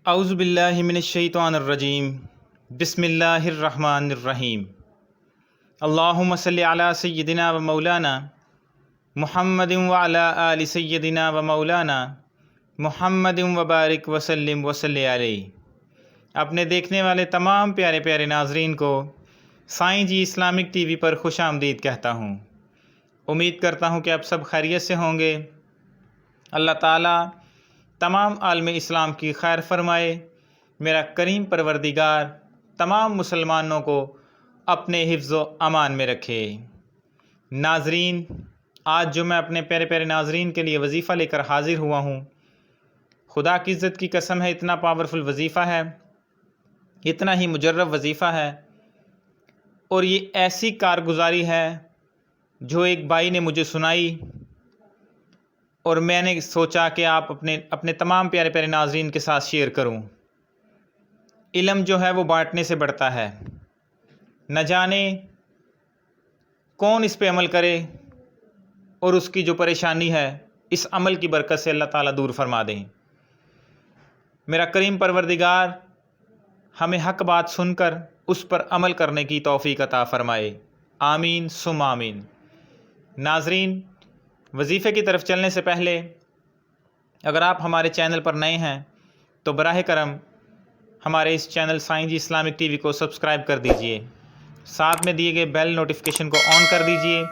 اعوذ باللہ من الشیطان الرجیم بسم اللہ الرحمن الرحیم اللہم صلی علی سیدنا و مولانا محمد وعلی آل سیدنا و مولانا محمد وبارک وسلم وصلی علیہ۔ اپنے دیکھنے والے تمام پیارے پیارے ناظرین کو سائیں جی اسلامک ٹی وی پر خوش آمدید کہتا ہوں۔ امید کرتا ہوں کہ آپ سب خیریت سے ہوں گے۔ اللہ تعالیٰ تمام عالم اسلام کی خیر فرمائے۔ میرا کریم پروردگار تمام مسلمانوں کو اپنے حفظ و امان میں رکھے۔ ناظرین، آج جو میں اپنے پیارے پیارے ناظرین کے لیے وظیفہ لے کر حاضر ہوا ہوں، خدا کی عزت کی قسم ہے، اتنا پاورفل وظیفہ ہے، اتنا ہی مجرب وظیفہ ہے، اور یہ ایسی کارگزاری ہے جو ایک بھائی نے مجھے سنائی اور میں نے سوچا کہ آپ اپنے تمام پیارے پیارے ناظرین کے ساتھ شیئر کروں۔ علم جو ہے وہ بانٹنے سے بڑھتا ہے۔ نہ جانے کون اس پہ عمل کرے اور اس کی جو پریشانی ہے اس عمل کی برکت سے اللہ تعالیٰ دور فرما دیں۔ میرا کریم پروردگار ہمیں حق بات سن کر اس پر عمل کرنے کی توفیق عطا فرمائے، آمین ثم آمین۔ ناظرین، وظیفے کی طرف چلنے سے پہلے اگر آپ ہمارے چینل پر نئے ہیں تو براہ کرم ہمارے اس چینل سائیں جی اسلامک ٹی وی کو سبسکرائب کر دیجئے، ساتھ میں دیے گئے بیل نوٹیفیکیشن کو آن کر دیجئے،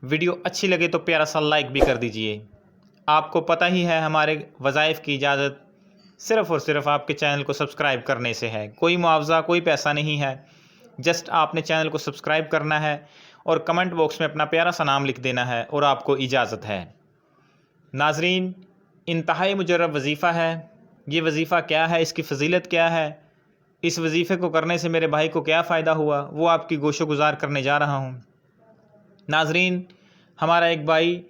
ویڈیو اچھی لگے تو پیارا سا لائک بھی کر دیجئے۔ آپ کو پتہ ہی ہے ہمارے وظائف کی اجازت صرف اور صرف آپ کے چینل کو سبسکرائب کرنے سے ہے، کوئی معاوضہ کوئی پیسہ نہیں ہے، جسٹ آپ نے چینل کو سبسکرائب کرنا ہے اور کمنٹ باکس میں اپنا پیارا سا نام لکھ دینا ہے اور آپ کو اجازت ہے۔ ناظرین، انتہائی مجرب وظیفہ ہے۔ یہ وظیفہ کیا ہے، اس کی فضیلت کیا ہے، اس وظیفے کو کرنے سے میرے بھائی کو کیا فائدہ ہوا، وہ آپ کی گوش و گزار کرنے جا رہا ہوں۔ ناظرین، ہمارا ایک بھائی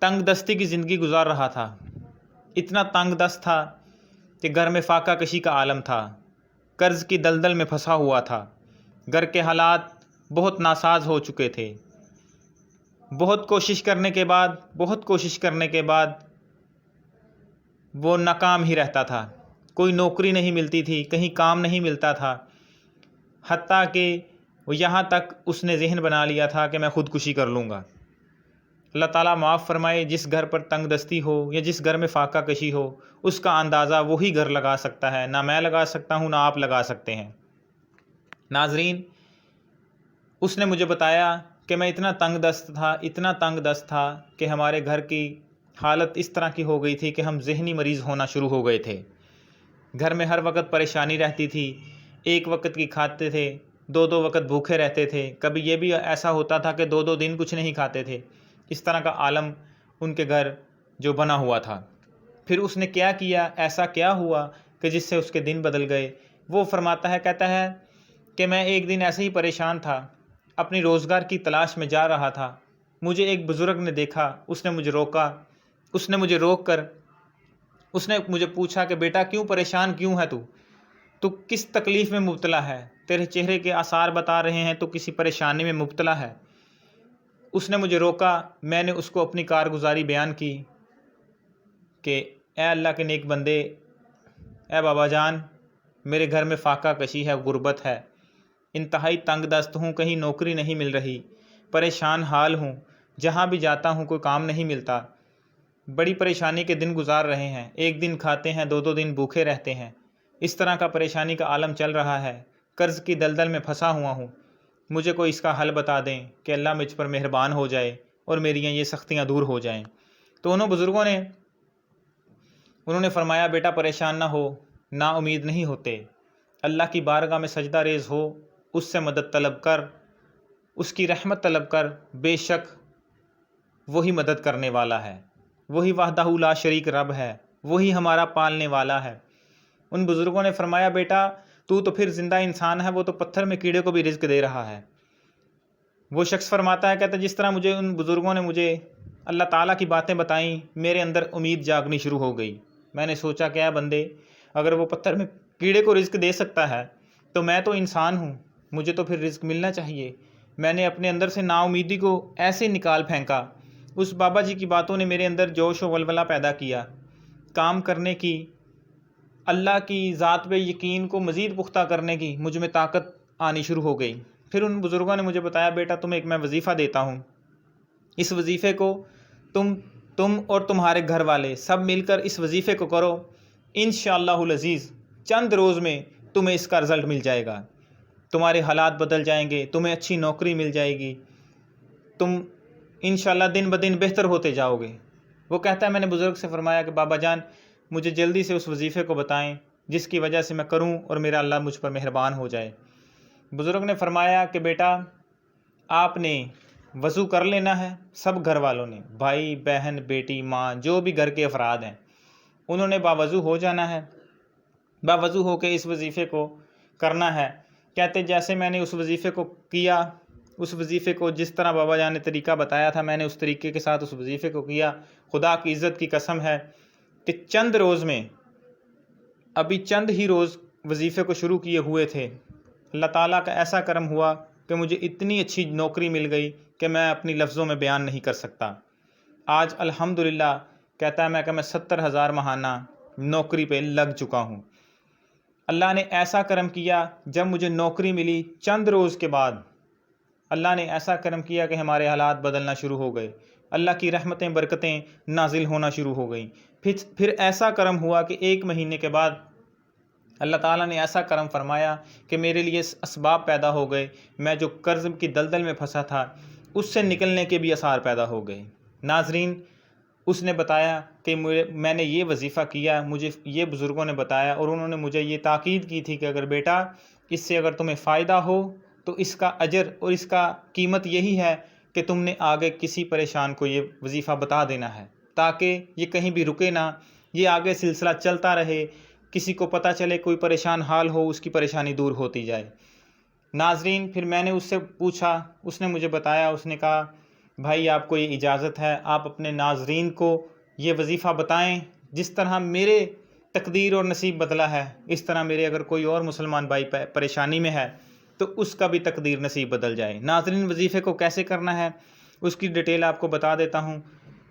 تنگ دستی کی زندگی گزار رہا تھا، اتنا تنگ دست تھا کہ گھر میں فاقہ کشی کا عالم تھا، قرض کی دلدل میں پھنسا ہوا تھا، گھر کے حالات بہت ناساز ہو چکے تھے۔ بہت کوشش کرنے کے بعد وہ ناکام ہی رہتا تھا، کوئی نوکری نہیں ملتی تھی، کہیں کام نہیں ملتا تھا، حتیٰ کہ یہاں تک اس نے ذہن بنا لیا تھا کہ میں خودکشی کر لوں گا۔ اللہ تعالیٰ معاف فرمائے، جس گھر پر تنگ دستی ہو یا جس گھر میں فاقہ کشی ہو اس کا اندازہ وہی گھر لگا سکتا ہے، نہ میں لگا سکتا ہوں نہ آپ لگا سکتے ہیں۔ ناظرین، اس نے مجھے بتایا کہ میں اتنا تنگ دست تھا کہ ہمارے گھر کی حالت اس طرح کی ہو گئی تھی کہ ہم ذہنی مریض ہونا شروع ہو گئے تھے۔ گھر میں ہر وقت پریشانی رہتی تھی، ایک وقت کی کھاتے تھے، دو وقت بھوکے رہتے تھے، کبھی یہ بھی ایسا ہوتا تھا کہ دو دن کچھ نہیں کھاتے تھے۔ اس طرح کا عالم ان کے گھر جو بنا ہوا تھا۔ پھر اس نے کیا کیا، ایسا کیا ہوا کہ جس سے اس کے دن بدل گئے۔ وہ فرماتا ہے، کہتا ہے کہ میں ایک دن ایسے ہی پریشان تھا، اپنی روزگار کی تلاش میں جا رہا تھا، مجھے ایک بزرگ نے دیکھا، اس نے مجھے روک کر اس نے مجھے پوچھا کہ بیٹا کیوں پریشان کیوں ہے تو کس تکلیف میں مبتلا ہے، تیرے چہرے کے آثار بتا رہے ہیں تو کسی پریشانی میں مبتلا ہے۔ اس نے مجھے روکا، میں نے اس کو اپنی کارگزاری بیان کی کہ اے اللہ کے نیک بندے، اے بابا جان، میرے گھر میں فاقہ کشی ہے، غربت ہے، انتہائی تنگ دست ہوں، کہیں نوکری نہیں مل رہی، پریشان حال ہوں، جہاں بھی جاتا ہوں کوئی کام نہیں ملتا، بڑی پریشانی کے دن گزار رہے ہیں، ایک دن کھاتے ہیں دو دن بھوکے رہتے ہیں، اس طرح کا پریشانی کا عالم چل رہا ہے، قرض کی دلدل میں پھنسا ہوا ہوں، مجھے کوئی اس کا حل بتا دیں کہ اللہ مجھ پر مہربان ہو جائے اور میری یہ سختیاں دور ہو جائیں۔ تو انہوں بزرگوں نے فرمایا، بیٹا پریشان نہ ہو، نا امید نہیں ہوتے، اللہ کی بارگاہ میں سجدہ ریز ہو، اس سے مدد طلب کر، اس کی رحمت طلب کر، بے شک وہی مدد کرنے والا ہے، وہی وحدہ لا شریک رب ہے، وہی ہمارا پالنے والا ہے۔ ان بزرگوں نے فرمایا، بیٹا تو پھر زندہ انسان ہے، وہ تو پتھر میں کیڑے کو بھی رزق دے رہا ہے۔ وہ شخص فرماتا ہے، کہتا جس طرح مجھے ان بزرگوں نے مجھے اللہ تعالیٰ کی باتیں بتائیں، میرے اندر امید جاگنی شروع ہو گئی۔ میں نے سوچا کہ اے بندے، اگر وہ پتھر میں کیڑے کو رزق دے سکتا ہے تو میں تو انسان ہوں، مجھے تو پھر رزق ملنا چاہیے۔ میں نے اپنے اندر سے نا امیدی کو ایسے نکال پھینکا۔ اس بابا جی کی باتوں نے میرے اندر جوش و ولولہ پیدا کیا، کام کرنے کی اللہ کی ذات پہ یقین کو مزید پختہ کرنے کی مجھ میں طاقت آنی شروع ہو گئی۔ پھر ان بزرگوں نے مجھے بتایا بیٹا تمہیں ایک میں وظیفہ دیتا ہوں، اس وظیفے کو تم اور تمہارے گھر والے سب مل کر اس وظیفے کو کرو، انشاءاللہ العزیز چند روز میں تمہیں اس کا رزلٹ مل جائے گا، تمہارے حالات بدل جائیں گے، تمہیں اچھی نوکری مل جائے گی، تم انشاءاللہ دن بدن بہتر ہوتے جاؤ گے۔ وہ کہتا ہے میں نے بزرگ سے فرمایا کہ بابا جان مجھے جلدی سے اس وظیفے کو بتائیں جس کی وجہ سے میں کروں اور میرا اللہ مجھ پر مہربان ہو جائے۔ بزرگ نے فرمایا کہ بیٹا آپ نے وضو کر لینا ہے، سب گھر والوں نے، بھائی بہن بیٹی ماں جو بھی گھر کے افراد ہیں انہوں نے باوضو ہو جانا ہے، باوضو ہو کے اس وظیفے کو کرنا ہے۔ کہتے جیسے میں نے اس وظیفے کو کیا، اس وظیفے کو جس طرح بابا جان نے طریقہ بتایا تھا میں نے اس طریقے کے ساتھ اس وظیفے کو کیا، خدا کی عزت کی قسم ہے کہ چند روز میں، ابھی چند ہی روز وظیفے کو شروع کیے ہوئے تھے، اللہ تعالیٰ کا ایسا کرم ہوا کہ مجھے اتنی اچھی نوکری مل گئی کہ میں اپنی لفظوں میں بیان نہیں کر سکتا۔ آج الحمدللہ کہتا ہے میں 70,000 ماہانہ نوکری پہ لگ چکا ہوں۔ اللہ نے ایسا کرم کیا، جب مجھے نوکری ملی چند روز کے بعد اللہ نے ایسا کرم کیا کہ ہمارے حالات بدلنا شروع ہو گئے، اللہ کی رحمتیں برکتیں نازل ہونا شروع ہو گئیں۔ پھر ایسا کرم ہوا کہ 1 مہینے کے بعد اللہ تعالیٰ نے ایسا کرم فرمایا کہ میرے لیے اسباب پیدا ہو گئے، میں جو قرض کی دلدل میں پھنسا تھا اس سے نکلنے کے بھی آثار پیدا ہو گئے۔ ناظرین اس نے بتایا کہ میں نے یہ وظیفہ کیا، مجھے یہ بزرگوں نے بتایا اور انہوں نے مجھے یہ تاکید کی تھی کہ اگر بیٹا اس سے اگر تمہیں فائدہ ہو تو اس کا اجر اور اس کا قیمت یہی ہے کہ تم نے آگے کسی پریشان کو یہ وظیفہ بتا دینا ہے تاکہ یہ کہیں بھی رکے نہ، یہ آگے سلسلہ چلتا رہے، کسی کو پتہ چلے کوئی پریشان حال ہو اس کی پریشانی دور ہوتی جائے۔ ناظرین پھر میں نے اس سے پوچھا، اس نے مجھے بتایا، اس نے کہا بھائی آپ کو یہ اجازت ہے، آپ اپنے ناظرین کو یہ وظیفہ بتائیں، جس طرح میرے تقدیر اور نصیب بدلا ہے اس طرح میرے اگر کوئی اور مسلمان بھائی پریشانی میں ہے تو اس کا بھی تقدیر نصیب بدل جائے۔ ناظرین وظیفے کو کیسے کرنا ہے اس کی ڈیٹیل آپ کو بتا دیتا ہوں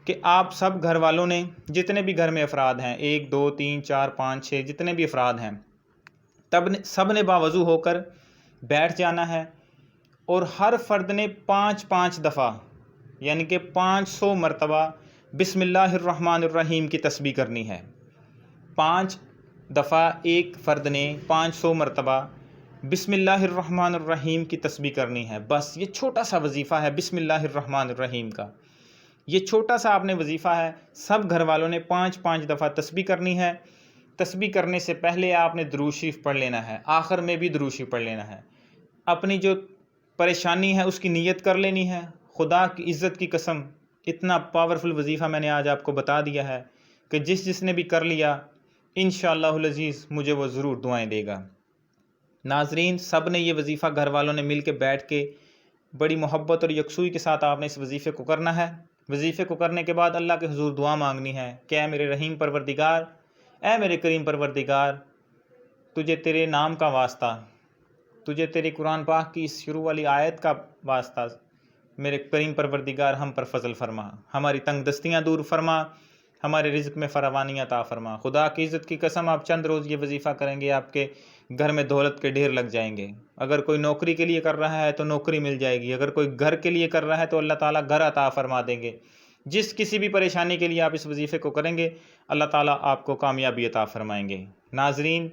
کہ آپ سب گھر والوں نے، جتنے بھی گھر میں افراد ہیں 1 2 3 4 5 6 جتنے بھی افراد ہیں سب نے باوضو ہو کر بیٹھ جانا ہے اور ہر فرد نے 5 دفعہ یعنی کہ 500 مرتبہ بسم اللہ الرحمن الرحیم کی تسبیح کرنی ہے۔ 5 دفعہ ایک فرد نے 500 مرتبہ بسم اللہ الرحمن الرحیم کی تسبیح کرنی ہے۔ بس یہ چھوٹا سا وظیفہ ہے بسم اللہ الرحمن الرحیم کا، یہ چھوٹا سا آپ نے وظیفہ ہے، سب گھر والوں نے 5 دفعہ تسبیح کرنی ہے۔ تسبیح کرنے سے پہلے آپ نے درود شریف پڑھ لینا ہے، آخر میں بھی درود شریف پڑھ لینا ہے، اپنی جو پریشانی ہے اس کی نیت کر لینی ہے۔ خدا کی عزت کی قسم اتنا پاورفل وظیفہ میں نے آج آپ کو بتا دیا ہے کہ جس نے بھی کر لیا انشاءاللہ العزیز مجھے وہ ضرور دعائیں دے گا۔ ناظرین سب نے یہ وظیفہ گھر والوں نے مل کے بیٹھ کے بڑی محبت اور یکسوئی کے ساتھ آپ نے اس وظیفے کو کرنا ہے۔ وظیفے کو کرنے کے بعد اللہ کے حضور دعا مانگنی ہے کہ اے میرے رحیم پروردگار، اے میرے کریم پروردگار، تجھے تیرے نام کا واسطہ، تجھے تیرے قرآن پاک کی اس شروع والی آیت کا واسطہ، میرے کریم پروردگار ہم پر فضل فرما، ہماری تنگ دستیاں دور فرما، ہمارے رزق میں فراوانی عطا فرما۔ خدا کی عزت کی قسم آپ چند روز یہ وظیفہ کریں گے آپ کے گھر میں دولت کے ڈھیر لگ جائیں گے۔ اگر کوئی نوکری کے لیے کر رہا ہے تو نوکری مل جائے گی، اگر کوئی گھر کے لیے کر رہا ہے تو اللہ تعالیٰ گھر عطا فرما دیں گے۔ جس کسی بھی پریشانی کے لیے آپ اس وظیفے کو کریں گے اللہ تعالیٰ آپ کو کامیابی عطا فرمائیں گے۔ ناظرین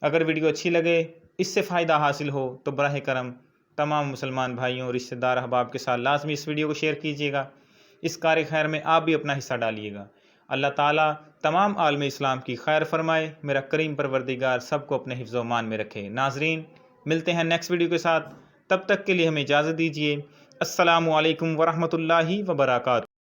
اگر ویڈیو اچھی لگے، اس سے فائدہ حاصل ہو تو براہ کرم تمام مسلمان بھائیوں، رشتہ دار، احباب کے ساتھ لازمی اس ویڈیو کو شیئر کیجیے گا، اس کار خیر میں آپ بھی اپنا حصہ ڈالیے گا۔ اللہ تعالیٰ تمام عالم اسلام کی خیر فرمائے، میرا کریم پروردگار سب کو اپنے حفظ و امان میں رکھے۔ ناظرین ملتے ہیں نیکسٹ ویڈیو کے ساتھ، تب تک کے لیے ہمیں اجازت دیجیے۔ السلام علیکم ورحمۃ اللہ وبرکاتہ۔